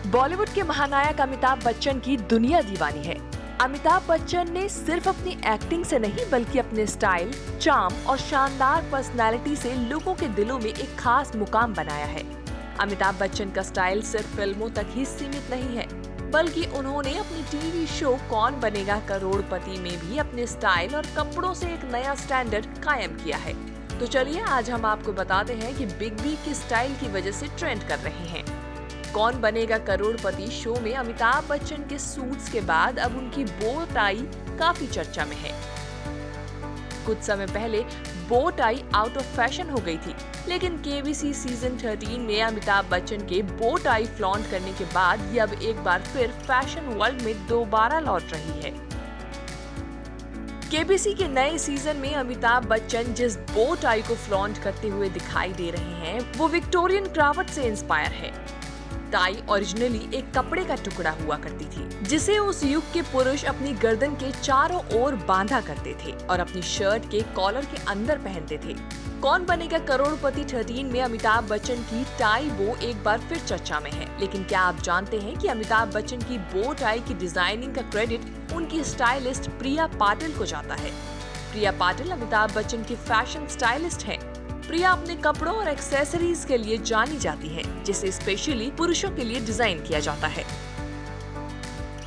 बॉलीवुड के महानायक अमिताभ बच्चन की दुनिया दीवानी है। अमिताभ बच्चन ने सिर्फ अपनी एक्टिंग से नहीं बल्कि अपने स्टाइल, चार्म और शानदार पर्सनैलिटी से लोगों के दिलों में एक खास मुकाम बनाया है। अमिताभ बच्चन का स्टाइल सिर्फ फिल्मों तक ही सीमित नहीं है, बल्कि उन्होंने अपनी टीवी शो कौन बनेगा करोड़पति में भी अपने स्टाइल और कपड़ों से एक नया स्टैंडर्ड कायम किया है। तो चलिए आज हम आपको बताते हैं कि बिग बी किस स्टाइल की वजह से ट्रेंड कर रहे हैं। कौन बनेगा करोड़पति शो में अमिताभ बच्चन के सूट्स के बाद अब उनकी बो टाई काफी चर्चा में है। कुछ समय पहले बो टाई आउट ऑफ फैशन हो गई थी, लेकिन केबीसी सीजन 13 में अमिताभ बच्चन के बो टाई फ्लॉन्ट करने के बाद ये अब एक बार फिर फैशन वर्ल्ड में दोबारा लौट रही है। केबीसी के नए सीजन में अमिताभ बच्चन जिस बो टाई को फ्लॉन्ट करते हुए दिखाई दे रहे हैं वो विक्टोरियन क्रावट से इंस्पायर है। टाई ओरिजिनली एक कपड़े का टुकड़ा हुआ करती थी, जिसे उस युग के पुरुष अपनी गर्दन के चारों ओर बांधा करते थे और अपनी शर्ट के कॉलर के अंदर पहनते थे। कौन बनेगा करोड़पति 13 में अमिताभ बच्चन की टाई बो एक बार फिर चर्चा में है, लेकिन क्या आप जानते हैं कि अमिताभ बच्चन की बो टाई की डिजाइनिंग का क्रेडिट उनकी स्टाइलिस्ट प्रिया पाटिल को जाता है। प्रिया पाटिल अमिताभ बच्चन की फैशन स्टाइलिस्ट है। प्रिया अपने कपड़ों और एक्सेसरीज के लिए जानी जाती है, जिसे स्पेशली पुरुषों के लिए डिजाइन किया जाता है।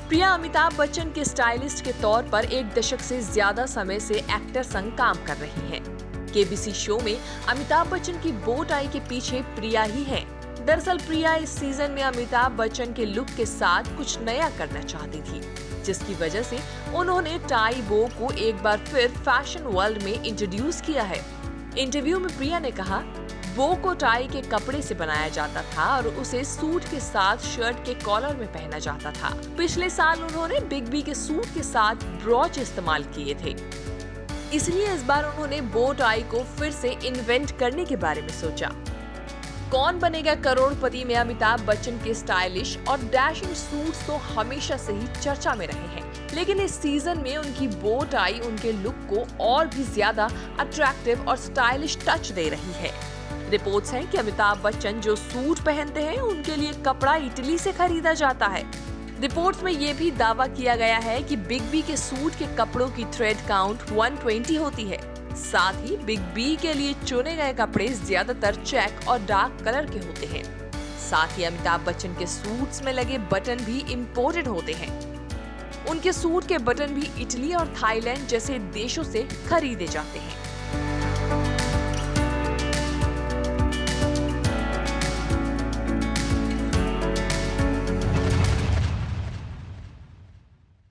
प्रिया अमिताभ बच्चन के स्टाइलिस्ट के तौर पर एक दशक से ज्यादा समय से एक्टर संग काम कर रही हैं। केबीसी शो में अमिताभ बच्चन की बो टाई के पीछे प्रिया ही है। दरअसल प्रिया इस सीजन में अमिताभ बच्चन के लुक के साथ कुछ नया करना चाहती थी, जिसकी वजह से उन्होंने टाई बो को एक बार फिर फैशन वर्ल्ड में इंट्रोड्यूस किया है। इंटरव्यू में प्रिया ने कहा, बो को टाई के कपड़े से बनाया जाता था और उसे सूट के साथ शर्ट के कॉलर में पहना जाता था। पिछले साल उन्होंने बिग बी के सूट के साथ ब्रॉच इस्तेमाल किए थे, इसलिए इस बार उन्होंने बो टाई को फिर से इन्वेंट करने के बारे में सोचा। कौन बनेगा करोड़पति में अमिताभ बच्चन के स्टाइलिश और डैशिंग सूट्स तो हमेशा से ही चर्चा में रहे हैं, लेकिन इस सीजन में उनकी बो टाई उनके लुक को और भी ज्यादा अट्रैक्टिव और स्टाइलिश टच दे रही है। रिपोर्ट्स हैं कि अमिताभ बच्चन जो सूट पहनते हैं उनके लिए कपड़ा इटली से खरीदा जाता है। रिपोर्ट्स में ये भी दावा किया गया है कि बिग बी के सूट के कपड़ों की थ्रेड काउंट 120 होती है। साथ ही बिग बी के लिए चुने गए कपड़े ज्यादातर चेक और डार्क कलर के होते हैं। साथ ही अमिताभ बच्चन के सूट्स में लगे बटन भी इम्पोर्टेड होते हैं। उनके सूट के बटन भी इटली और थाईलैंड जैसे देशों से खरीदे जाते हैं।